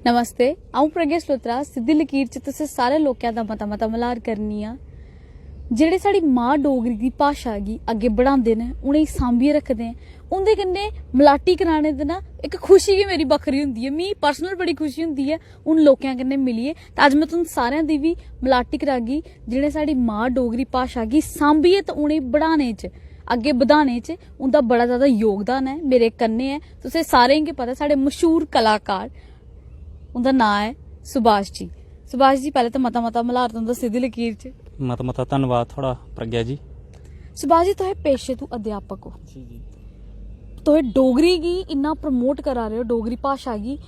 नमस्ते, आऊं प्रज्ञा सलोत्रा सिद्धी लकीर च तुसें सारे लोकें दा मता मता मल्हार करनी आ। जेह्ड़े साढ़ी मां डोगरी दी भाशा गी अग्गे बढ़ांदे न, उनेंगी सांभियै रखदे न, उंदे कन्नै मलाटी कराने दी ना इक खुशी गै मेरी बक्खरी हुंदी है। मिगी पर्सनल बड़ी खुशी हुंदी है उन लोकें कन्नै मिलियै। ते अज्ज मैं तुहानू सारेआं दी बी मलाटी करागी जेह्ड़े साढ़ी मां डोगरी भाशा गी सांभियै ते उनेंगी बढ़ाने च अग्गे बधाने च उंदा बड़ा ज्यादा योगदान है। मेरे कन्नै है, तुसें सारें गी पता, साढ़े मशहूर कलाकार, उंदा नाम है सुभाष जी। सुभाष जी, पहले तो मता मता मल्हार तुंदा सिद्धी लकीर च। मता मता धन्नवाद थोड़ा प्रज्ञा जी। सुभाष जी, तुहें पेशे तू अध्यापक हो, तुहें डोगरी गी इन्ना प्रमोट करा रहे हो, डोगरी भाशा गी,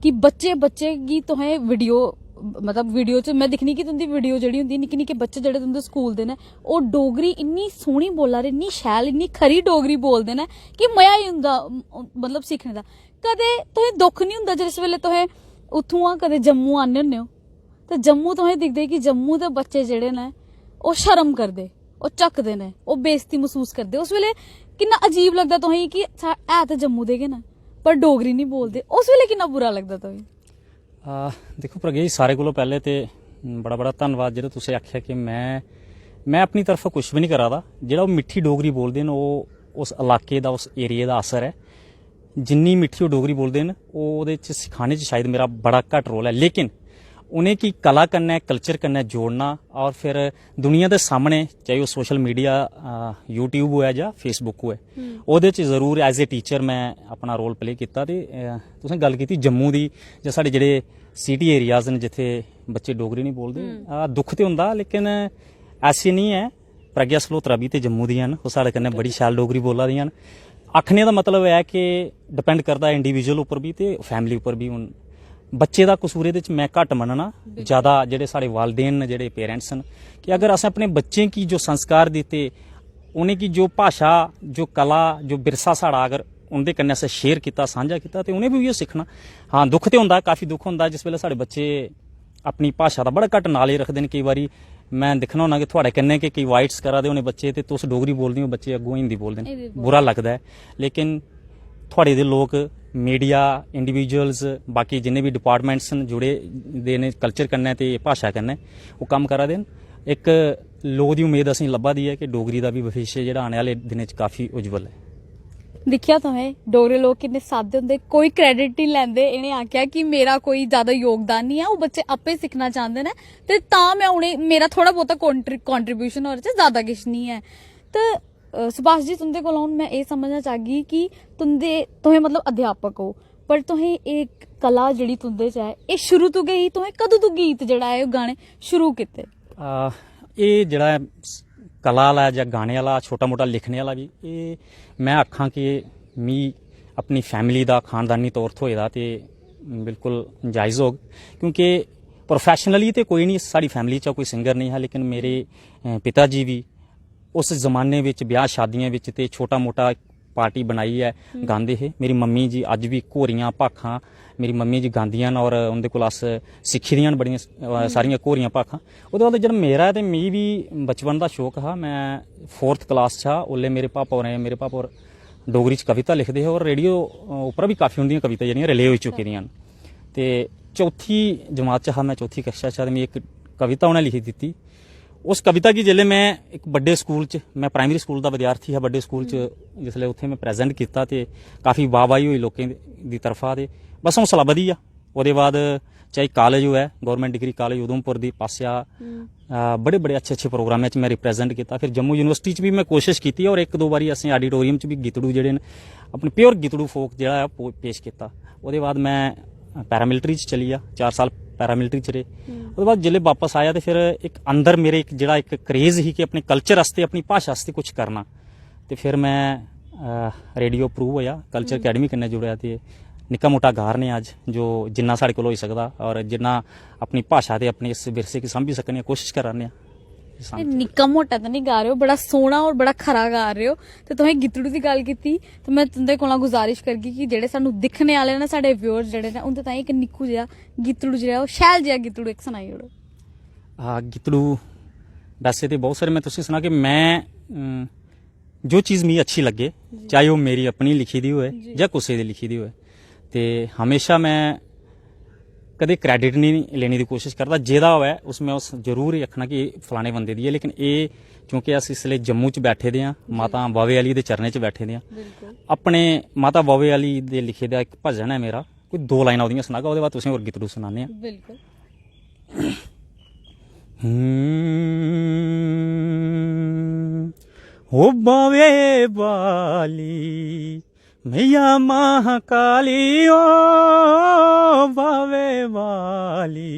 कि बच्चे बच्चे गी तुहें वीडियो मतलब वीडियो च मैं दिखनी कि तुंदी वीडियो जेहड़ी हुंदी निक्के निक्के बच्चे जेहड़े तुंदे स्कूल दे न ओह् डोगरी इन्नी सोहनी बोला दे, इन्नी शैल, इन्नी खरी डोगरी बोलदे न कि मजा ही हुंदा मतलब सिक्खने दा। कदें तुहें दुख नहीं हुंदा जिस वेले तुहें उत्थुआं कदें जम्मू आने हुंदे हो ते जम्मू तुहें दिखदे कि जम्मू दे बच्चे जेहड़े न ओह् शर्म करदे, ओह् झकदे न, ओह् बेइज्जती महसूस करदे, उस वेले किन्ना अजीब लगदा तुहें कि है ते जम्मू दे गै न पर डोगरी नहीं बोलदे, उस वेले किन्ना बुरा लगदा तुहें? देखो प्रज्ञा जी, सारे कोलों पहले तो बड़ा बड़ा धन्नवाद जेह्ड़ा तुसें आखेआ कि मैं अपनी तरफ कुछ भी नहीं करा दा। जेह्ड़ा ओह् मिट्ठी डोगरी बोलदे न ओह् उस इलाके दा, उस एरिया दा असर है। जिन्नी मिट्ठी ओह् डोगरी बोलदे न ओह्दे च सिखाने च शायद मेरा बड़ा घट्ट रोल है, लेकिन उनेंगी कला कन्नै, कल्चर कन्नै जोड़ना और फिर दुनिया दे सामने, चाहे वो सोशल मीडिया यूट्यूब होऐ जां फेसबुक होऐ, ओह्दे च जरूर एज ए टीचर मैं अपना रोल प्ले कीता। ते तुसें गल्ल कीती जम्मू दी जां साढ़े जेह्ड़े सिटी एरियाज न जित्थे बच्चे डोगरी नहीं बोलदे, दुख ते हुंदा, लेकिन ऐसी नहीं है। प्रज्ञा सलोत्रा भी ते जम्मू दियां न, ओह् साढ़े कन्नै बड़ी शैल डोगरी बोला दियां न। आखने दा मतलब है कि डिपेंड करदा इंडिविजुअल उप्पर भी ते फैमिली उप्पर भी। हुन बच्चे दा कसूर एह्दे च मैं घट्ट मन्नना, ज्यादा जेह्ड़े साढ़े वालदेन न, जेह्ड़े पेरेंट्स न, कि अगर असें अपने बच्चें गी जो संस्कार दित्ते, उनेंगी जो भाशा, जो कला, जो विरसा साढ़ा अगर उंदे कन्नै असें शेयर कीता, सांझा कीता, ते उनें भी उ'यै सिक्खना। हाँ, दुख ते हुंदा, काफी दुख हुंदा जिस वेले साढ़े बच्चे अपनी भाशा दा बड़ा घट्ट नालेज रखदे न। केई बारी मैं दिक्खना होना कि थुआढ़े कन्नै कि केई वाइट्स करा दे होने बच्चे ते तुस डोगरी बोलदे हो, बच्चे अग्गों हिंदी बोलदे न, बुरा लगदा है। लेकिन थुआढ़े दे लोक, मीडिया, इंडिविजुअल्स, बाकी जिन्ने भी डिपार्टमेंट्स न जुड़े दे न कल्चर कन्नै ते भाशा कन्नै, ओह् कम्म करा दे न। इक लोक दी उम्मीद असेंगी लब्भा दी है कि डोगरी दा भी भविष्य जेह्ड़ा आने आह्ले दिनें च काफी उज्जवल है। दिक्खेआ तुहें डोगरे लोग किन्ने सादे होंदे, कोई क्रेडिट नहीं लैंदे। इन्हें आखेआ कि मेरा कोई ज्यादा योगदान नहीं है, वो बच्चे आपे सिक्खना चाहते हैं ते तां मैं उन्हें, मेरा थोड़ा बहुता कंट्रीब्यूशन ओह्दे च ज्यादा किश नहीं है। ते सुभाष जी, तुंदे कोलों मैं ये समझना चाहगी कि तुहें मतलब अध्यापक हो, पर तुहें एक कला जेहड़ी तुंदे च है, एह् शुरू तो गई, तुहें कदों तो गीत जेहड़ा है ओह् गाने शुरू कीते? एह् जेहड़ा कला आह्ला जां गाने आह्ला, छोटा मोटा लिखने आह्ला भी, एह् मैं आखां कि मी अपनी फैमिली दा खानदानी तौर थ्होए दा ते बिल्कुल जायज़ होग, क्योंकि प्रोफैशनली ते कोई नहीं साढ़ी फैमिली चा कोई सिंगर नहीं है, लेकिन मेरे पिता जी भी उस जमाने विच ब्याह शादियां विच ते छोटा मोटा पार्टी बनाइयै गांदे हे। मेरी मम्मी जी अज्ज भी घोरियां भाखां मेरी मम्मी जी गांदियां न, और उंदे कोल अस सिक्खी दियां न बड़ियां सारियां घोरियां भाखां। ओह्दे बाद जेह्ड़ा मेरा ते मिगी भी बचपन दा शौक हा, मैं 4th क्लास चा ओल्ले मेरे पापा होर डोगरी च कविता लिखदे हे, और रेडियो उप्पर भी काफ़ी उंदियां कविता जेह्ड़ियां रिले होई चुकी दियां न। ते 4th जमात च हा मैं, 4th कक्षा च, ते मिगी इक कविता उ'नें लिखी दित्ती। उस कविता गी जिसलै मैं इक बड्डे स्कूल च, मैं प्राइमरी स्कूल दा विद्यार्थी हा, बड्डे स्कूल च जिसलै उत्थे मैं प्रेजेंट कीता ते काफ़ी वाहवाही होई लोकें दी तरफा, ते बस हौसला बधिया। ओह्दे बाद चाहे कालेज होऐ, गौरमेंट डिग्री कालेज उधमपुर दी पासेआ, बड़े बड़े अच्छे प्रोग्रामें च मैं रिप्रेजेंट किया। फिर जम्मू यूनिवर्सिटी च भी मैं कोशिश की, और एक दो बारी असें आडिटोरियम च भी गितड़ू जेहड़े न अपने प्योर गितड़ू फोक जेहड़ा पेश किया। ओह्दे बाद मैं पैरामिलिट्री च चली आ, 4 साल पैरामिलिट्री च रेह्। ओह्दे बाद जिसलै वापस आया ते फिर एक अंदर मेरे एक जेहड़ा एक क्रेज ही कि अपने कल्चर आस्ते, अपनी भाशा आस्ते कुछ करना, ते फिर मैं रेडियो अप्रूव होया, कल्चर अकैडमी कन्नै जुड़ेआ, ते निक्का मुट्टा गा रने अज्ज जो जिन्ना साढ़े कोल होई सकदा, और जिन्ना अपनी भाशा ते अपने इस विरसे गी सांभी सकने कोशिश करा ने। निक्का मोटा तो नहीं गा रहे हो, बड़ा सोहना और बड़ा खरा गा रहे हो। तो तुहें गितड़ू की गल कीती, तो मैं तुंदे कोलों गुजारिश करगी कि जेहड़े सानू दिखने वाले न, साडे व्यूअर्स जेहड़े ने, उंदे ताईं इक निक्कू जिहा गितड़ू जेहा शैल जिहा गितड़ू इक सनाई ओड़ो। हाँ, गितड़ू वैसे तो बहुत सारे मैं तुसें सुना कि मैं जो चीज़ मिगी अच्छी लगे, चाहे वो मेरी अपनी लिखी दी होए जां कुसै दी लिखी दी होए, ते हमेशा मैं कदे क्रेडिट नहीं लेने की कोशिश करता, जेदा होवे उसमें उस जरूर ही आखना कि फलाने बंदे दी है। लेकिन ये क्योंकि अस इसलिए जम्मू च बैठे दे हाँ, माता बावे अली दे चरणे च बैठे दे हाँ। अपने माता बावे अली दे लिखे दा एक भजन है मेरा, कोई 2 लाइनां ओदियां सुनागा, ओहदे बाद तुसें होर गीतड़ू सुनाने आं। बिल्कुल। ओ बावे वाली मैया महाकाली, ओ बावे वाली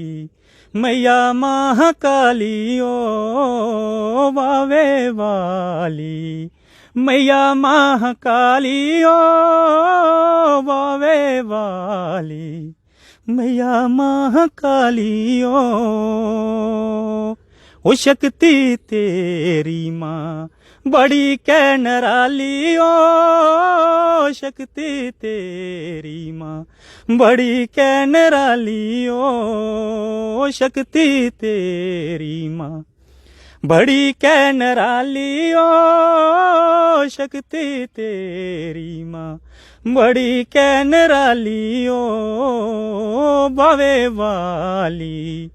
मैया महाकाली, ओ बावे वाली मैया महाकाली, ओ बावे वाली मैया महाकाली, ओ शक्ति तेरी माँ बड़ी कै नराली, ओ शक्ति तेरी माँ बड़ी कै नराली, ओ शक्ति तेरी माँ बड़ी कै नराली, ओ शक्ति तेरी माँ बड़ी कै नराली, ओ बावे वाली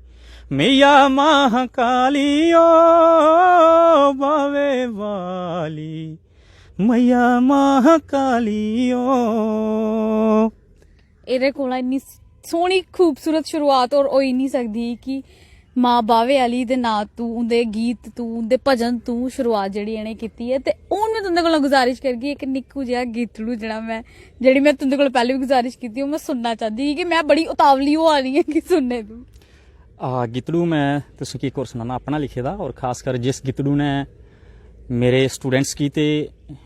मैया महाकाली, ओ बावे वाली मैया महाकाली, ओ। ਇਹਦੇ ਕੋਲ ਇੰਨੀ ਸੋਹਣੀ ਖੂਬਸੂਰਤ ਸ਼ੁਰੂਆਤ ਔਰ ਹੋ ਹੀ ਨਹੀਂ ਸਕਦੀ ਕਿ ਮਾਂ ਬਾਵੇ ਵਾਲੀ ਦੇ ਨਾਂ ਤੂੰ ਉਹਦੇ ਗੀਤ ਤੂੰ ਉਹਦੇ ਭਜਨ ਤੂੰ ਸ਼ੁਰੂਆਤ ਜਿਹੜੀ ਇਹਨੇ ਕੀਤੀ ਹੈ। ਤੇ ਹੁਣ ਮੈਂ ਤੁਹਾਡੇ ਕੋਲੋਂ ਗੁਜ਼ਾਰਿਸ਼ ਕਰਗੀ ਇੱਕ ਨਿੱਕੂ ਜਿਹਾ ਗੀਤੜੂ ਜਿਹੜਾ ਮੈਂ ਤੁਹਾਡੇ ਕੋਲ ਪਹਿਲੇ ਵੀ ਗੁਜ਼ਾਰਿਸ਼ ਕੀਤੀ ਉਹ ਮੈਂ ਸੁਣਨਾ ਚਾਹਦੀ ਕਿ ਮੈਂ ਬੜੀ ਉਤਾਵਲੀ ਹੋ ਆ ਰਹੀ ਹਾਂ ਕਿ ਸੁਣਨੇ ਤੂੰ। गीतड़ू मैं तुसें की एक होर सुनाना अपना लिखे दा, और खास कर जिस गीतड़ू ने मेरे स्टूडेंट्स की ते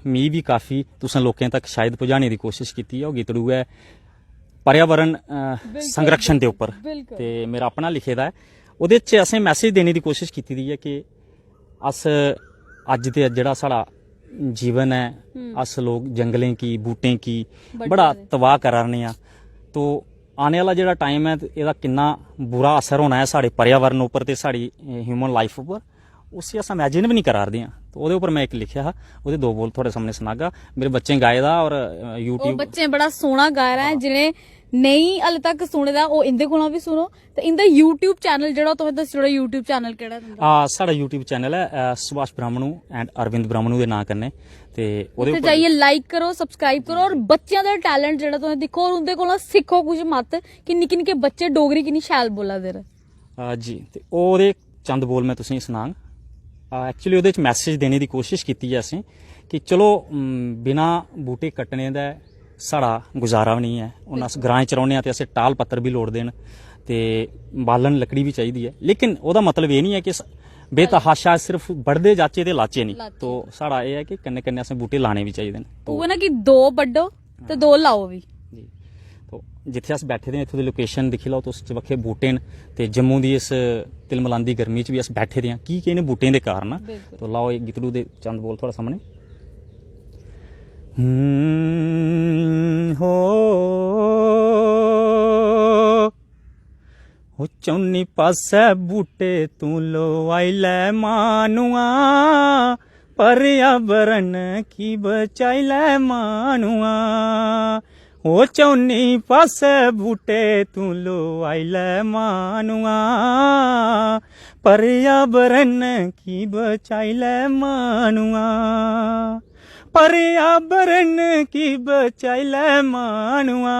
मी भी काफ़ी तुसें लोकें तक शायद पहुँचाने की कोशिश की है, वो गीतड़ू है पर्यावरण संरक्षण के उपर, ते मेरा अपना लिखे दा है। ਉਹਦੇ 'ਚ असें मैसेज देने की कोशिश की दी है कि अस अज दे जेह्ड़ा साढ़ा जीवन है, अस लोग जंगलें की बूटें की बड़ा तबाह करा रहे हैं। तो आने वाला जेह्ड़ा टाइम है एह्दा किन्ना बुरा असर होना है साढ़े पर्यावरण उपर ते साढ़ी ह्यूमन लाइफ उपर, उसी अस इमेजिन भी नहीं करा रहे हैं। तो ओह्दे उपर मैं एक लिखिया हा, ओह्दे 2 बोल थोड़े सामने सुनागा। मेरे बच्चे गाए दा और यूट्यूब बच्चे बड़ा सोहना गा रहा है, जिन्हें नहीं हले तक सुने दा ओ इंदे कोलों भी सुनो। ते इंदा यूट्यूब चैनल जेह्ड़ा तुसें दस्सो यूट्यूब चैनल केह्ड़ा तुंदा? साढ़ा यूट्यूब चैनल है सुभाष ब्राह्मणु एंड अरविंद ब्राह्मणु दे नां कन्नै, ते ओह्दे उप्पर जाइए लाइक करो सब्सक्राइब करो और बच्चों का टैलेंट जेह्ड़ा तुसें दिक्खो और उंदे कोलों सिक्खो कुछ मत कि निक्के निक्के बच्चे डोगरी किन्नी शैल बोला दे न। जी, ते ओह्दे चंद बोल मैं तुसेंगी सनांग। एक्चुअली ओह्दे च मैसेज देने की कोशिश की है असें कि चलो बिना बूटे कट्टने दा साढ़ा गुजारा भी नहीं है। हूँ अस ग्रां च रौह्ने आं ते असें टाल पत्तर भी लोड़दे न ते बालन लकड़ी भी चाहिदी है, लेकिन ओह्दा मतलब ये नहीं है कि बेतहाशा सिर्फ बढ़दे जाचे ते लाचे नहीं। तो साढ़ा ये है कि कन्नै कन्नै असें बूटे लाने भी चाहिए। तो ना कि 2 बड्डो ते 2 लाओ भी। जी, तो जिथे अस बैठे दे इत्थों दी लोकेशन दिक्खी लओ तुस, चबक्खे बूटे न ते जम्मू दी इस तिलमलांदी गर्मी च भी अस बैठे दे आं की इन्हें बूटें दे कारण। तो लाओ एक गीतड़ू दे चंद बोल थोड़ा सामने। हो चौनी पासै बूटे तू लो आई लै मानुआ, पर्यावरण की बचाई लै मानुआ। ओ चौनी पासै बूटे तू लो आई लै मानुआ, पर्यावरण की बचाई लै मानुआ, पर्यावरण की बचाई लै मानुआ,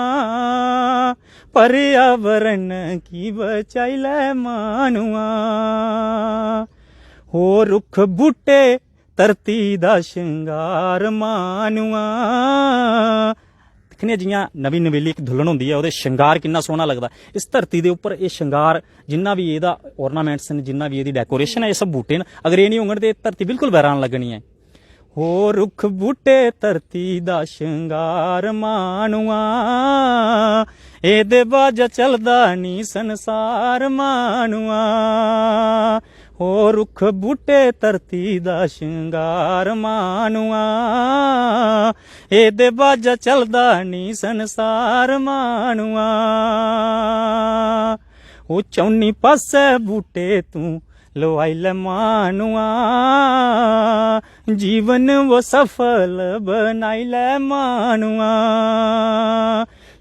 पर्यावरण की बचाई लै मानुआ। हो रुख बूटे धरती दा श्रृंगार मानुआ। दिक्खने जियां नवी नवेली इक दुल्हन होंदी है, ओह्दे श्रृंगार किन्ना सोहना लगदा। इस धरती दे उप्पर एह् श्रृंगार जिन्ना भी एह्दा ऑर्नामेंट्स न, जिन्ना भी एह्दी डेकोरेशन है, एह् सब बूटे न। अगर एह् नहीं होङन ते धरती बिल्कुल वैरान लग्गनी है। हो रुख बूटे धरती दा श्रृंगार मानुआ, एह्दे बाजा चलदा नी संसार मानुआ। हो रुख बूटे धरती दा श्रृंगार मानुआ, एह्दे बाजा चलदा नी संसार मानुआ। ओ चौनी पासै बूटे तू लोआई लै मानुआ, जीवन वो सफल बनाई लै मानुआ।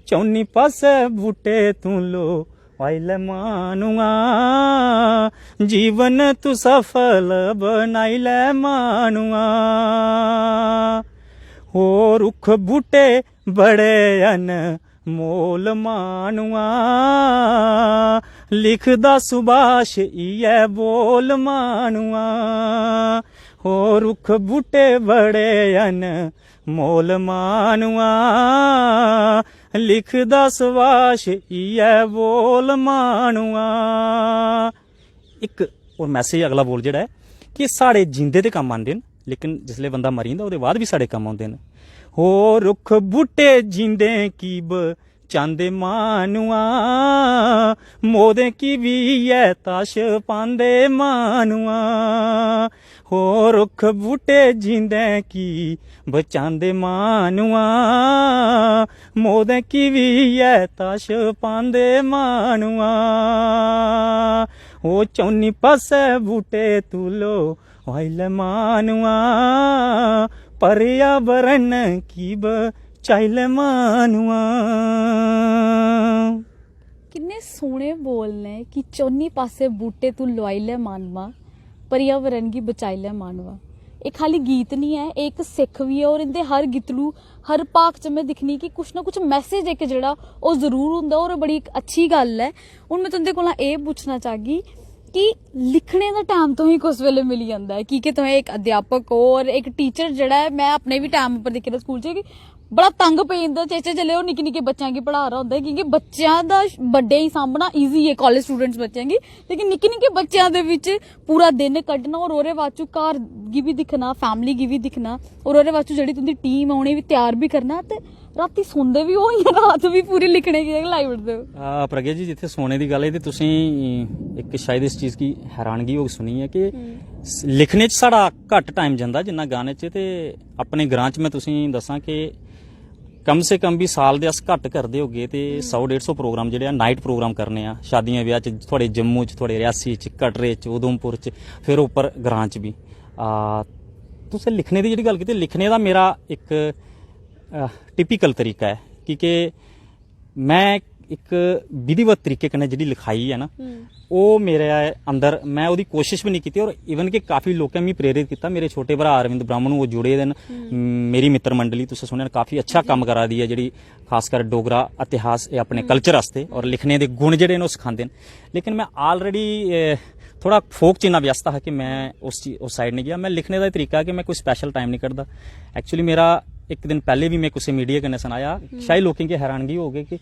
चौनी पासै बूटे तू लो वाइले मानुआ जीवन तू सफल बनाई ले मानुआ हो रुख बूटे बड़े अन मोल मानुआ लिखदा सुभाष इयै बोल मानुआ हो रुख बूटे बड़े अन मोल मानुआ लिखदा सुभाष इयै बोल मानुआ। एक और मैसेज अगला बोल जेह्ड़ा है कि साढ़े जिंदे ते कम्म आंदे न लेकिन जिसले बंदा मरी जंदा ओह्दे बाद भी साढ़े कम्म आंदे न। हो रुख बूटे जिंदे की चांदे मानुआ मोदे की भी है ताश पांदे मानुआ हो रुख बूटे जिंदे की बचांदे मानुआ मोदे की भी है ताश पांदे मानुआ हो चौनी पासे बूटे तुलो वाइले मानुआ पर्यावरण की चाइले मानुआ। किन्ने सोहने बोल ने कि चौनी पासे बूटे तू लवाई ले मानवा पर्यावरण की बचाई ले मानवा। ਇਹ ਖਾਲੀ ਗੀਤ ਨਹੀਂ ਹੈ, ਇਹ ਇੱਕ ਸਿੱਖ ਵੀ ਹੈ ਔਰ ਇਹਦੇ ਹਰ ਗਿਤਲੂ ਹਰ ਭਾਗ 'ਚ ਮੈਂ ਦਿਖਣੀ ਕਿ ਕੁਛ ਨਾ ਕੁਛ ਮੈਸੇਜ ਇੱਕ ਜਿਹੜਾ ਉਹ ਜ਼ਰੂਰ ਹੁੰਦਾ ਔਰ ਬੜੀ ਇੱਕ ਅੱਛੀ ਗੱਲ ਹੈ। ਹੁਣ ਮੈਂ ਤੁਹਾਡੇ ਕੋਲ ਇਹ ਪੁੱਛਣਾ ਚਾਹਗੀ ਕਿ ਲਿਖਣੇ ਦਾ ਟਾਈਮ ਤੋਂ ਹੀ ਕੁਸ ਵੇਲੇ ਮਿਲ ਜਾਂਦਾ ਹੈ ਕਿ ਤੁਸੀਂ ਇੱਕ ਅਧਿਆਪਕ ਹੋ ਔਰ ਇੱਕ ਟੀਚਰ ਜਿਹੜਾ ਹੈ ਮੈਂ ਆਪਣੇ ਵੀ ਟਾਈਮ ਉੱਪਰ ਦੇਖਿਆ ਸਕੂਲ 'ਚ ਕਿ ਬੜਾ ਤੰਗ ਪੈ ਜਾਂਦਾ ਚੇਚੇ ਚਲੇ ਉਹ ਨਿੱਕੇ ਨਿੱਕੇ ਬੱਚਿਆਂ ਕੀ ਪੜ੍ਹਾ ਰਹਾ ਹੁੰਦਾ ਕਿਉਂਕਿ ਬੱਚਿਆਂ ਦਾ ਵੱਡੇ ਹੀ ਸਾਂਭਣਾ ਈਜ਼ੀ ਹੈ ਕਾਲਜ ਸਟੂਡੈਂਟਸ ਬੱਚਿਆਂ ਕੀ ਲੇਕਿਨ ਨਿੱਕੇ ਨਿੱਕੇ ਬੱਚਿਆਂ ਦੇ ਵਿੱਚ ਪੂਰਾ ਦਿਨ ਕੱਢਣਾ ਔਰ ਉਹਦੇ ਬਾਅਦ ਘਰ ਕੀ ਵੀ ਦਿਖਣਾ ਫੈਮਿਲੀ ਕੀ ਵੀ ਦਿਖਣਾ ਔਰ ਉਹਦੇ ਬਾਅਦ ਜਿਹੜੀ ਤੁਹਾਡੀ ਟੀਮ ਆਉਣੀ ਵੀ ਤਿਆਰ ਵੀ ਕਰਨਾ ਤੇ ਰਾਤੀ ਸੌਂਦੇ ਵੀ ਹੋ ਜਾਂ ਰਾਤ ਵੀ ਪੂਰੀ ਲਿਖਣੇ ਕੀ ਲਾਈ ਵੜਦੇ ਹੋ। ਪ੍ਰਗਿਆ ਜੀ ਜਿੱਥੇ ਸੋਨੇ ਦੀ ਗੱਲ ਹੈ ਤੇ ਤੁਸੀਂ ਇੱਕ ਸ਼ਾਇਦ ਇਸ ਚੀਜ਼ ਦੀ ਹੈਰਾਨਗੀ ਹੋ ਸੁਣੀ ਹੈ ਕਿ ਲਿਖਣੇ 'ਚ ਸਾਡਾ ਘੱਟ ਟਾਈਮ ਜਾਂਦਾ ਜਿੰਨਾ ਗਾਣੇ 'ਚ ਤੇ ਆਪਣੇ ਗ੍ਰਾਂ 'ਚ ਮੈਂ ਤੁਸੀਂ ਦੱਸਾਂ ਕਿ कम से कम भी साल दे अस घट करदे होगे ते 100-150 प्रोग्राम जेह्ड़े नाइट प्रोग्राम करने आ शादियां ब्याह च थोड़े जम्मू च थोड़े रियासी च कटरे च उधमपुर च फिर उप्पर ग्रां च भी तुसें लिखने दी जेह्ड़ी गल्ल कीती लिखने दा मेरा एक टिपिकल तरीका है क्योंकि मैं एक विधिवत तरीके कन्नै जेह्ड़ी लिखाई है ना ਉਹ ਮੇਰੇ ਅੰਦਰ ਮੈਂ ਉਹਦੀ ਕੋਸ਼ਿਸ਼ ਵੀ ਨਹੀਂ ਕੀਤੀ ਔਰ ਇਵਨ ਕਿ ਕਾਫੀ ਲੋਕਾਂ ਨੇ ਪ੍ਰੇਰਿਤ ਕੀਤਾ ਮੇਰੇ ਛੋਟੇ ਭਰਾ ਅਰਵਿੰਦ ਬ੍ਰਾਹਮਣ ਉਹ ਜੁੜੇ ਦੇ ਮੇਰੀ ਮਿੱਤਰ ਮੰਡਲੀ ਤੁਸੀਂ ਸੁਣਿਆ ਕਾਫੀ ਅੱਛਾ ਕੰਮ ਕਰਾ ਦੀ ਹੈ ਜਿਹੜੀ ਖਾਸ ਕਰ ਡੋਗਰਾ ਇਤਿਹਾਸ ਇਹ ਆਪਣੇ ਕਲਚਰ ਵਾਸਤੇ ਔਰ ਲਿਖਣੇ ਦੇ ਗੁਣ ਜਿਹੜੇ ਨੇ ਉਹ ਸਿਖਾਉਂਦੇ ਨੇ ਲੇਕਿਨ ਮੈਂ ਆਲਰੇਡੀ थोड़ा फोक च इन्ना व्यस्त है कि मैं उस साइड नहीं गया। मैं लिखने का तरीका है कि मैं कोई स्पेशल टाइम नहीं करता। एक्चुअली मेरा एक दिन पहले भी मैं किसी मीडिया कन्नै सनाया शायद लोगों की हैरानगी हो गई कि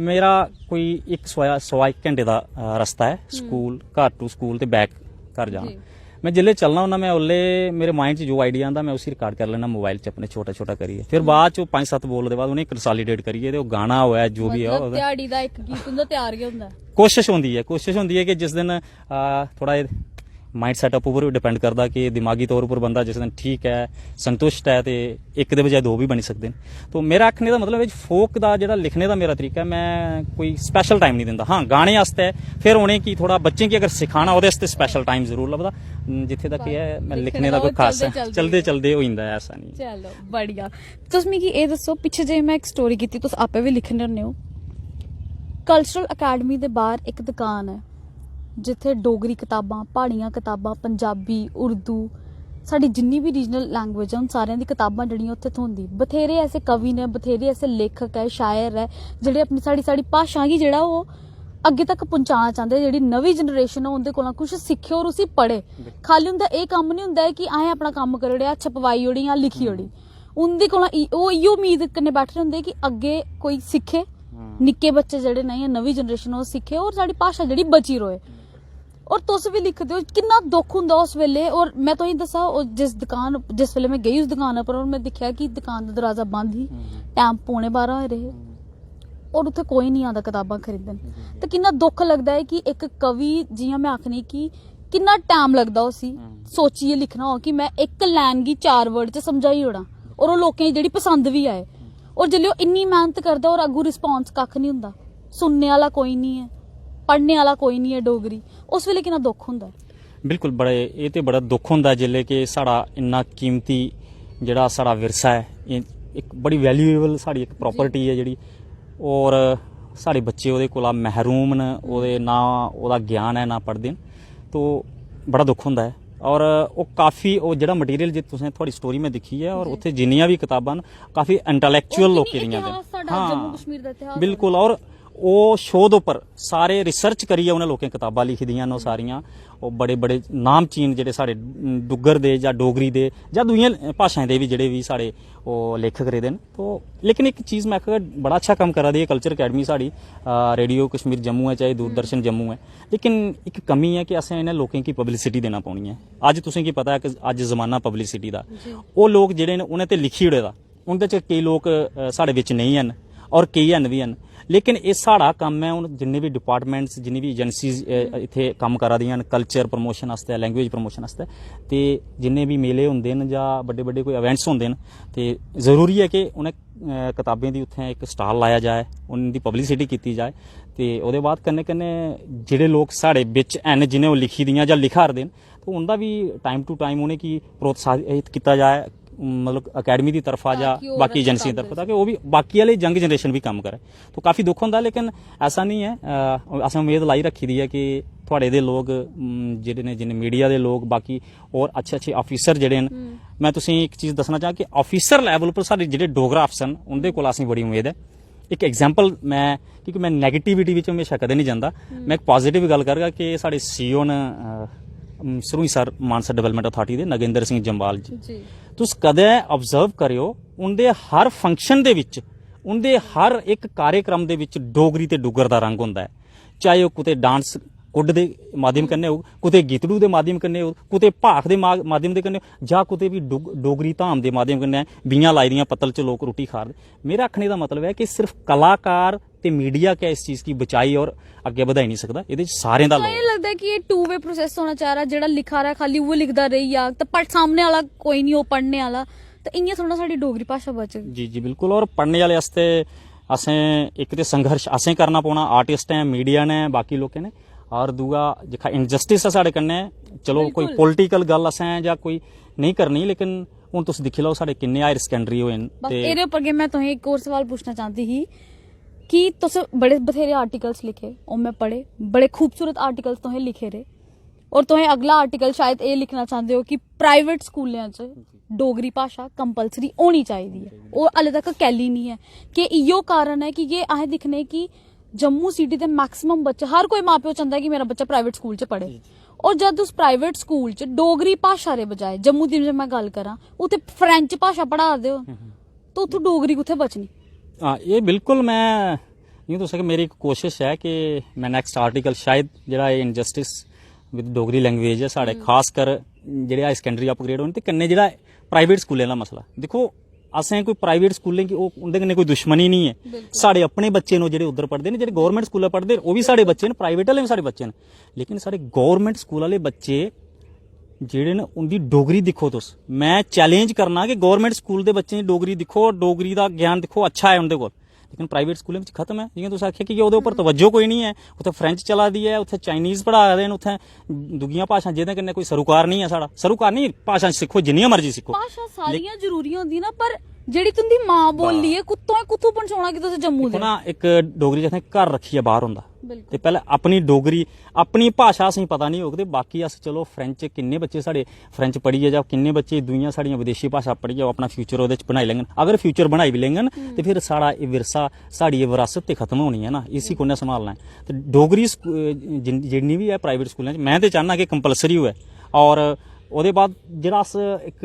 मेरा कोई सवा एक घंटे का रस्ता है स्कूल घर टू स्कूल ते बैक घर जाना। मैं जिले चलना होना मैं उल्ले मेरे माइंड च जो आइडिया आंदा मैं उसी रिकॉर्ड कर लेना मोबाइल च अपने छोटा छोटा करिए फिर बाद च 5-7 बोल दे बाद उन्हें कंसोलीडेट करिए ते गाना होया जो भी है दिहाड़ी दा एक गीत हुंदा तैयार गै हुंदा। कोशिश होंदी है कि जिस दिन थोड़ा माइंड सैटअप उपर डिपेंड करता कि दिमागी तौर पर बंदा जिस दिन ठीक है संतुष्ट है तो एक दे बजाय दो भी बनी सकते हैं। तो मेरा आखने का मतलब फोक का जो लिखने का मेरा तरीका है मैं कोई स्पेशल टाइम नहीं दिंदा। हाँ गाने आस्ते फिर उन्हें की थोड़ा बच्चे की अगर सिखाना वो स्पेशल टाइम जरूर लगता जिथे तक है मैं लिखने का कोई खास चलते चलते हो जाता है ऐसा नहीं। चलो बढ़िया तुस मिगी ये दसो पिछे जे मैं एक स्टोरी की तुस आपे भी लिखने होंगे हो कल्चरल अकैडमी के बाहर एक दुकान है जिथे डोगरी किताबां पहाड़ियां किताबां पंजाबी उर्दू साड़ी जिन्नी भी रीजनल लैंग्वेज है उन सारियां दी किताबां जड़ियां उत्थे थोंदी बथेरे ऐसे कवि ने बथेरे ऐसे लेखक है शायर है जिहड़े अपनी साड़ी भाषा गी जेहड़ा वो अगे तक पहुंचाना चाहते जेहड़ी नवी जनरेशन है उनके कोला कुछ सीखे और उसी पढ़े। खाली उनका ये काम नहीं हुंदा कि असें अपना काम करी ओड़िया छपवाई ओड़ी या लिखी ओड़ी उनके कोला वो इयो उम्मीद कन्नै बैठे होंदे कि अगे कोई सीखे निक्के बच्चे जेहड़े नहीं नवी जनरेशन वो सीखे और साड़ी भाषा जेहड़ी बची रहे। और तुस भी लिखते हो कितना दुख हुंदा उस वेले। और मैं तो दसा जिस वेले मैं गई उस दुकान पर और मैं दिखा कि दुकान का दरवाजा बंद ही टाइम 11:15 होए रहे और उत्थे कोई नहीं आता किताबां खरीदन तो कितना दुख लगता है कि एक कवि जियां मैं आखनी कि कितना टाइम लगता उसी सोचिए लिखना हो कि मैं एक लाइन गी 4 वर्ड च समझाई ओड़ा और वो लोकें जेहड़ी पसंद भी आए और जिल्ले इन्नी मेहनत करदा और अगू रिस्पॉन्स कख नहीं हुंदा सुनने वाला कोई नहीं है पढ़ने वाला कोई नहीं है डोगरी उस वेले कितना दुख हुंदा। बिल्कुल बड़े ये तो बड़ा दुख हुंदा जिल्ले कि साड़ा इन्ना कीमती जिहड़ा साड़ा विरसा है एक बड़ी वैल्यूएबल साड़ी एक प्रॉपर्टी है जिहड़ी और साढ़े बच्चे ਉਹਦੇ ਕੋਲ महरूम न ਉਹਦੇ ना ਉਹਦਾ ਗਿਆਨ है ना पढ़ते न तो बड़ा दुख ਹੁੰਦਾ है और वो काफ़ी वो ਜਿਹੜਾ ਮਟੀਰੀਅਲ ਜੇ ਤੁਸੀਂ ਤੁਹਾਡੀ ਸਟੋਰੀ ਮੈਂ ਦੇਖੀ ਹੈ और ਉੱਥੇ ਜਿੰਨੀਆਂ ਵੀ ਕਿਤਾਬਾਂ ਨੇ ਕਾਫੀ ਇੰਟੈਲੈਕਚੁਅਲ ਲੋਕਾਂ ਦੀਆਂ ਨੇ ਜੰਮੂ ਕਸ਼ਮੀਰ ਦਾ ਇਤਿਹਾਸ ਬਿਲਕੁਲ और ਉਹ ਸ਼ੋਧ ਉੱਪਰ ਸਾਰੇ ਰਿਸਰਚ ਕਰੀਏ ਉਹਨਾਂ ਲੋਕਾਂ ਕਿਤਾਬਾਂ ਲਿਖਦੀਆਂ ਨੇ ਸਾਰੀਆਂ ਉਹ ਬੜੇ ਬੜੇ ਨਾਮਚੀਨ ਜਿਹੜੇ ਸਾਡੇ ਡੁੱਗਰ ਦੇ ਜਾਂ ਡੋਗਰੀ ਦੇ ਜਾਂ ਦੂਜੀਆਂ ਭਾਸ਼ਾਵਾਂ ਦੇ ਵੀ ਜਿਹੜੇ ਵੀ ਸਾਡੇ ਉਹ ਲੇਖਕ ਰਹੇ ਨੇ तो लेकिन एक चीज़ मैं आखा बड़ा अच्छा काम करा दी है culture academy sari radio Kashmir Jammu है चाहे दूरदर्शन जम्मू है लेकिन एक कमी है कि असें इन्हें लोगों की पब्लिसिटी देना पौनी है अज तुसें की पता है कि अज जमाना पब्लिसिटी का वो लोग जेडे ने उन्हें ते लिखी उड़े दा उनदे च कई लोग साढ़े विच नहीं हैं और कई हैं भी हैं लेकिन ये साड़ा काम है हूँ जिन्ने भी डिपार्टमेंट्स जिन्नी भी एजेंसीज इत्थे काम करा दियां कल्चर प्रमोशन आस्ते लैंग्वेज प्रमोशन आस्ते ते जिन्ने भी मेले होंदे न जां बड़े बड़े कोई इवेंट्स होंदे न ते जरूरी है कि उन्हें किताबें दी उत्थे एक स्टाल लाया जाए उनकी पब्लिसिटी की जाए ते ओहदे बाद कन्ने कन्ने जेडे लोग साढ़े बिच हैन जिन्हें वो लिखी दियां जां लिखा रदे न तो उनका भी टाइम टू टाइम उन्हें की प्रोत्साहित किया जाए मतलब अकैडमी की तरफा या बाकी एजेंसी की तरफा ताकि वो भी बाकी वाले यंग जनरेशन भी काम करे तो काफ़ी दुख होंदा लेकिन ऐसा नहीं है असें उम्मीद लाई रखी दी है कि थोड़े दे लोग जेडे ने जिन्हें मीडिया दे लोग बाकी और अच्छे अच्छे ऑफिसर जेडे न मैं तुसें एक चीज़ दसना चाह कि ऑफिसर लैवल पर साढ़े जेडे डोगरा अफसर न उनके कोल असें बड़ी उम्मीद है एक एग्जाम्पल मैं क्योंकि मैं नैगेटिविटी विच हमेशा कदे नहीं जाता मैं एक पॉजिटिव गल करगा कि साढ़े सीईओ न सरूईंसर मानसा डेवलपमेंट अथॉरिटी दे नगेंद्र सिंह जंबाल जी तुस कदे ऑब्जर्व करियो उनके हर फंक्शन दे विच उनके हर एक कार्यक्रम दे विच डोगरी ते डुग्गर दा रंग हुंदा है चाहे वो कुते डांस कुड दे माध्यम कन्नै हो कुते गीतड़ू दे माध्यम कन्नै हो कुते भाख दे माध्यम दे कन्नै जां कुते भी डोगरी धाम दे माध्यम कन्नै बीआं लाई दियां पत्तल च लोग रुट्टी खा रहे मेरा आखने दा मतलब है कि सिर्फ कलाकार ते मीडिया क्या इस चीज़ की बचाई और अगे बढ़ाई नहीं सकता ये सारे दा मुझे लगता है कि ये टू वे प्रोसेस होना चाह रहा है जेड़ा लिखा रहा है खाली वो लिखदा रही या तो पढ़ सामने वाला कोई नहीं हो पढ़ने वाला तो इयां थोड़ा साडी डोगरी भाषा बचे जी जी बिल्कुल और पढ़ने वाले वास्ते असें एक ते संघर्ष असें करना पौना आर्टिस्ट हैं मीडिया ने बाकी लोकें ने और दूआ जेका इनजस्टिस है साढ़े कन्नै चलो कोई पॉलिटिकल गल असें जां कोई नहीं करनी लेकिन हुण तुस दिक्खी लओ साढ़े किन्ने हायर सकैंडरी होए न बस एह्दे उप्पर गै मैं तुसें एक और सवाल पूछना चाहती ही कि तुस बड़े बथेरे आर्टिकल्स लिखे और मैं पढ़े बड़े खूबसूरत आर्टिकल्स तुसें लिखे रहे और तुसें अगला आर्टिकल शायद ये लिखना चाहते हो कि प्राइवेट स्कूलें च डोगरी भाषा कंपलसरी होनी चाहिए है और हाले तक कैली नहीं है कि इयो कारण है कि ये असें दिक्खने कि जम्मू सिटी दे मैक्सिमम बच्चे हर कोई मां प्यो चाहता है कि मेरा बच्चा प्राइवेट स्कूल च पढ़े और जब उस प्राइवेट स्कूल च डोगरी भाषा दे बजाय जम्मू दी मैं गल करां उत्थे फ्रेंच भाषा पढ़ा दे हो तो उत्थों डोगरी कुत्थे बचनी हाँ ये बिल्कुल मैं यूँ तो सके मेरी एक कोशिश है कि मैं नेक्स्ट आर्टिकल शायद जरा इनजस्टिस विद डोगरी लैंग्वेज है साढ़े खास कर जेह्ड़े सकैंडरी अपग्रेड होने ते कन्नै जेह्ड़ा प्राइवेट स्कूलें दा मसला दिक्खो असें कोई प्राइवेट स्कूलें की उंदे कन्नै कोई दुश्मनी नहीं है साढ़े अपने बच्चे ने जेह्ड़े उद्धर पढ़दे ने जेह्ड़े गौरमेंट स्कूल पढ़दे वो भी साढ़े बच्चे न प्राइवेट आह्ले भी साढ़े बच्चे न लेकिन साढ़े गौरमेंट स्कूल आह्ले बच्चे जेह्ड़े न उंदी डोगरी दिक्खो तुस मैं चैलेंज करना कि गौरमेंट स्कूल दे बच्चें दी डोगरी दिक्खो डोगरी दा ज्ञान दिक्खो अच्छा है उंदे कोल लेकिन प्राइवेट स्कूलें में खत्म है जियां तुस आखेआ कि ओहदे उप्पर तवज्जो कोई नहीं है उत्थे फ्रेंच चला दी है उत्थे चाइनीज पढ़ा दे न उत्थे दूगियां भाषा जेह्दे कन्नै कोई सरोकार नहीं है साढ़ा सरोकार नहीं भाषा सिक्खो जिन्नियां मर्जी सिक्खो भाषा सारियां जरूरी होंदी ना पर जेह्ड़ी तुंदी मां बोली है कुत्थों पहुंचाना कि तुस जम्मू दे ना एक डोगरी जित्थै घर रखियै बाहर होंदा ते पैह्ले अपनी डोगरी अपनी भाषा असेंगी पता नहीं होग ते बाकी अस चलो फ्रेंच किन्ने बच्चे साढ़े फ्रेंच पढ़ियै जां किन्ने बच्चे दूइयां साढ़ियां विदेशी भाषा पढ़ियै अपना फ्यूचर ओह्दे च बनाई लैङन अगर फ्यूचर बनाई भी लैङन ते फिर साढ़ा एह् विरसा साढ़ी एह् विरासत ते खत्म होनी है ना इसी कुन्नै संभालना है ते डोगरी जिन्नी भी है प्राइवेट स्कूलें च मैं ते चाहना कि कंपलसरी होऐ और ओह्दे बाद जेह्ड़ा अस एक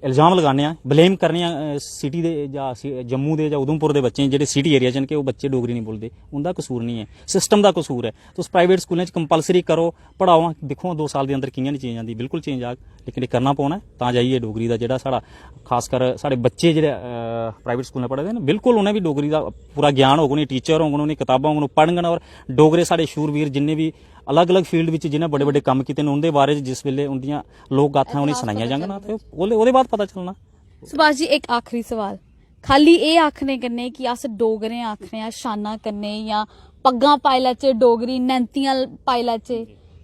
इल्जाम लगाने ब्लेम करने सिटी दे जां जम्मू दे जां उधमपुर दे बच्चे जेह्ड़े सिटी एरिया च न कि ओह् बच्चे डोगरी नहीं बोलदे उंदा कसूर नहीं है सिस्टम दा कसूर है तुस प्राइवेट स्कूलें च कंपलसरी करो पढ़ाओ दिक्खो 2 साल दे अंदर कि'यां नहीं चेंज आंदी बिल्कुल चेंज आग लेकिन करना पौना तां जाइयै डोगरी दा जेह्ड़ा साढ़ा खासकर साढ़े बच्चे जेह्ड़े प्राइवेट स्कूलें पढ़े दे न बिल्कुल उ'नें भी डोगरी दा पूरा ज्ञान होग उ'नें टीचर होङन उ'नें कताबां होङन पढ़ङन और डोगरे साढ़े शूरवीर जिन्ने भी अलग अलग फील्ड विच जिन्हें बड़े बड़े कम्म कीते न उंदे बारे च जिस वेले उंदियां लोक गाथां उ'नेंगी सनाइयां जाङन ते ओह्दे बाद पता चलना सुभाष जी एक आखिरी सवाल खाली एह् आखने कन्नै कि अस डोगरे आखने आं शाना कन्नै या पग्गां पाई लैचे डोगरी नैंतियां पाई लैचे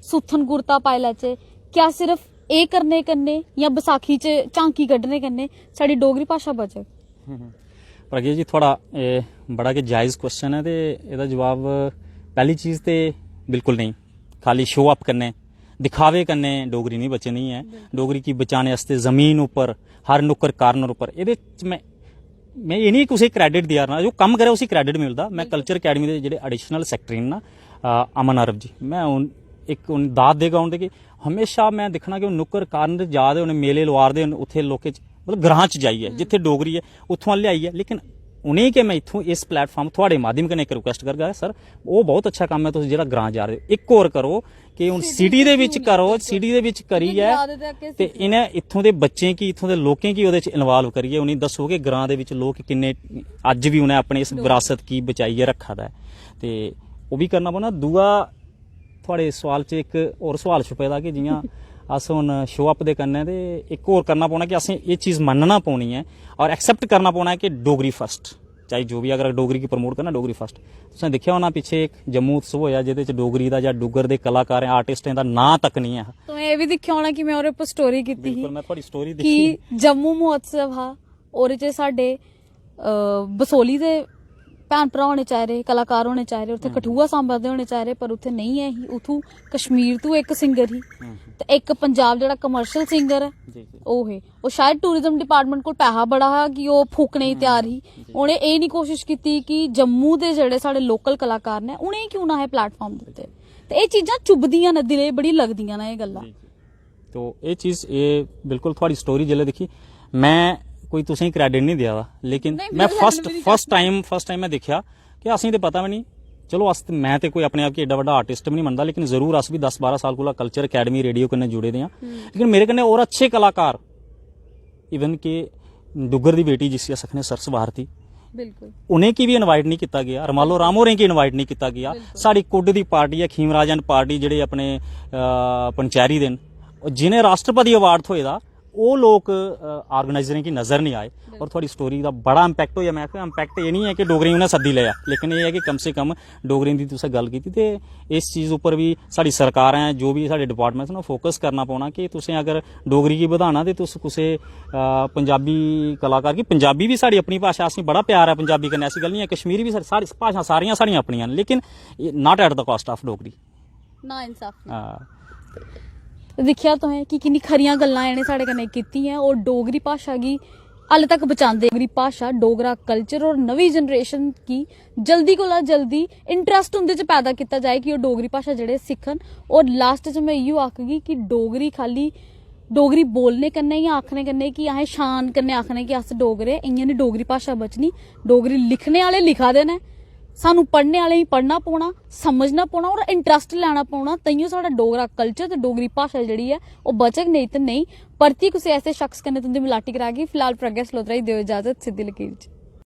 सुत्थन कुर्ता पाई लैचे क्या सिर्फ एह् करने कन्नै या बसाखी च झांकी कड्ढने कन्नै साढ़ी डोगरी भाशा बचे ਪ੍ਰਗਿਆ ਜੀ ਤੁਹਾਡਾ ਇਹ ਬੜਾ ਕਿ ਜਾਇਜ਼ ਕੁਐਸਚਨ ਹੈ ਤੇ ਇਹਦਾ ਜਵਾਬ ਪਹਿਲੀ ਚੀਜ਼ ਤੇ ਬਿल्कुल नहीं, खाली शो अप करने दिखावे करने डोगरी नहीं बचनी है। डोगरी की बचाने वास्ते जमीन उपर हर नुक्कर कार्नर उपर ਇਹਦੇ ਚ मैं ये नहीं कुछ क्रेडिट दिया रहा, जो कम करे उसी क्रेडिट मिलता। मैं कल्चर अकैडमी के जो एडिशनल सैकटरी ना अमन अरब जी, मैं एक दाद देगा उन्हें कि हमेशा मैं दिखना कि नुक्कर कार्नर जाते उन्हें मेले लवारदे उत्थे लोके मतलब ग्रां च जाइए जिथे डोगरी है उत्थों लियाई है। लेकिन उन्हें कि मैं इत्थों इस प्लेटफॉर्म थोड़े माध्यम कन्नै एक रिक्वेस्ट करगा सर, वो बहुत अच्छा काम है। तुम जो ग्रां जा रहे हो एक होर करो कि हुण सिटी दे विच करो, सिटी दे विच करी है ते इन्हें इत्थों दे बच्चे की इत्थों दे लोकें की ओहदे च इन्वॉल्व करिए। उन्हें दसो कि ग्रां दे विच लोक किन्ने अज भी उन्हें अपने इस विरासत की बचाइए रखा दा है ते वो भी करना पौना। दूआ थोड़े सवाल च एक होर सवाल छुपे दा कि जियां अस हुण शो अप दे कन्नै ते एक होर करना पौना कि असें ये चीज़ मनना पौनी है और एक्सेप्ट करना पौना है कि डोगरी फर्स्ट, चाहे जो भी अगर डोगरी की प्रमोट करना डोगरी फर्स्ट। तुसें दिक्खेआ होना पिछे एक जम्मू उत्सव होया जिहदे च डोगरी दा जां डुग्गर दे कलाकार आर्टिस्टें दा नां तक नहीं है। तो ये भी दिक्खेआ होना कि मैं ओहदे उपर स्टोरी कीती ही बिल्कुल मैं थोड़ी स्टोरी कि जम्मू महोत्सव हा, ओहदे च साडे बसोली दे भैन भरा होने चाहिए, कलाकार होने चाहिए, उत्थे कठुआ सांबा दे होने चाहिए, पर उत्थे नहीं है ही। उथों कश्मीर तो एक सिंगर ही ते एक पंजाब जेड़ा कमर्शियल सिंगर है ਉਹ ਹੈ ਉਹ ਸ਼ਾਇਦ ਟੂਰਿਜ਼ਮ ਡਿਪਾਰਟਮੈਂਟ ਕੋਲ ਪੈਸਾ ਬੜਾ ਹੈ ਕਿ ਉਹ ਫੂਕਣੇ ਹੀ ਤਿਆਰ ਹੀ। ਉਹਨੇ ਇਹ ਨਹੀਂ ਕੋਸ਼ਿਸ਼ ਕੀਤੀ ਕਿ ਜੰਮੂ ਦੇ ਜਿਹੜੇ ਸਾਡੇ ਲੋਕਲ ਕਲਾਕਾਰ ਨੇ ਉਹਨੇ ਕਿਉਂ ਨਾ ਇਹ ਪਲੇਟਫਾਰਮ ਦਿੱਤੇ। ਤੇ ਇਹ ਚੀਜ਼ਾਂ ਚੁੱਭਦੀਆਂ ਨੇ, ਦਿਲੇ ਬੜੀ ਲੱਗਦੀਆਂ ਨੇ ਇਹ ਗੱਲਾਂ। तो ये चीज़ ये बिल्कुल थोड़ी स्टोरी जिले देखी मैं कोई तुसें क्रेडिट नहीं दिया, लेकिन मैं फर्स्ट टाइम मैं देखा कि असें तो पता भी नहीं। चलो अस मैं तो कोई अपने आप की एडा बड़ा आर्टिस्ट भी नहीं मनता, लेकिन जरूर अस भी 10-12 साल कोला कल्चर अकैडमी रेडियो कन्नै जुड़े दे हां। लेकिन मेरे कन्नै और अच्छे कलाकार इवन के डुग्गर दी बेटी जिसी अस आखने सरस भारती, बिल्कुल उन्हें की भी इनवाइट नहीं किया गया। रमालो राम होरें की इनवाइट नहीं किया गया। साड़ी कुड दी पार्टी है खीमराज एंड पार्टी जेडे अपने पंचैरी दे जिन्हें राष्ट्रपति अवार्ड थ्होए दा वो लोग ऑर्गेनाइजरें की नज़र नहीं आए। और थोड़ी स्टोरी का बड़ा इंपैक्ट होया। मैं इंपैक्ट ये नहीं है कि डोगरी उन्हें सद्दी लिया, लेकिन ये है कि कम से कम डोगरी की तुसें गल की ते इस चीज़ उपर भी साड़ी सरकार है जो भी साढ़े डिपार्टमेंट ना फोकस करना पौना कि तुसें अगर डोगरी की बधाना तो तुस कुसै पंजाबी कलाकार की, पंजाबी भी साड़ी अपनी भाषा, असें बड़ा प्यार है पंजाबी कन्नै, ऐसी गल नहीं है। कश्मीरी भी सारी भाषा सारियां साड़ियां अपनियां, लेकिन not at the cost of Dogri ना इंसाफ। दिखिया तो है कि किन्नी खरियां गल्लां इन्हें साढ़े कन्नै कीतियां और डोगरी भाषा की हाले तक बचांदे। डोगरी भाषा, डोगरा कल्चर और नवी जनरेशन की जल्दी कोला जल्दी इंटरस्ट उंदे च पैदा किया जाए कि वो डोगरी भाषा जेड़े सिक्खन। और लास्ट च मैं इयो आखगी कि डोगरी खाली डोगरी बोलने कन्नै या आखने कन्नै कि असें शान कन्नै आखने कि अस डोगरे, इ'यां नहीं डोगरी भाषा बचनी। डोगरी लिखने वाले लिखा दे ने, सानू पढ़ने वाले ही पढ़ना पौना, समझना पौना और इंटरस्ट लैना पौना, तइयों साडा डोगरा कल्चर ते डोगरी भाषा जिहड़ी है वो बचग। नहीं तो नहीं। परती कुछ ऐसे शख्स कन्नै तुंदी मिलाटी करागी। फिलहाल प्रज्ञा सलोत्रा ही दिओ इजाजत, सीधी लकीर च।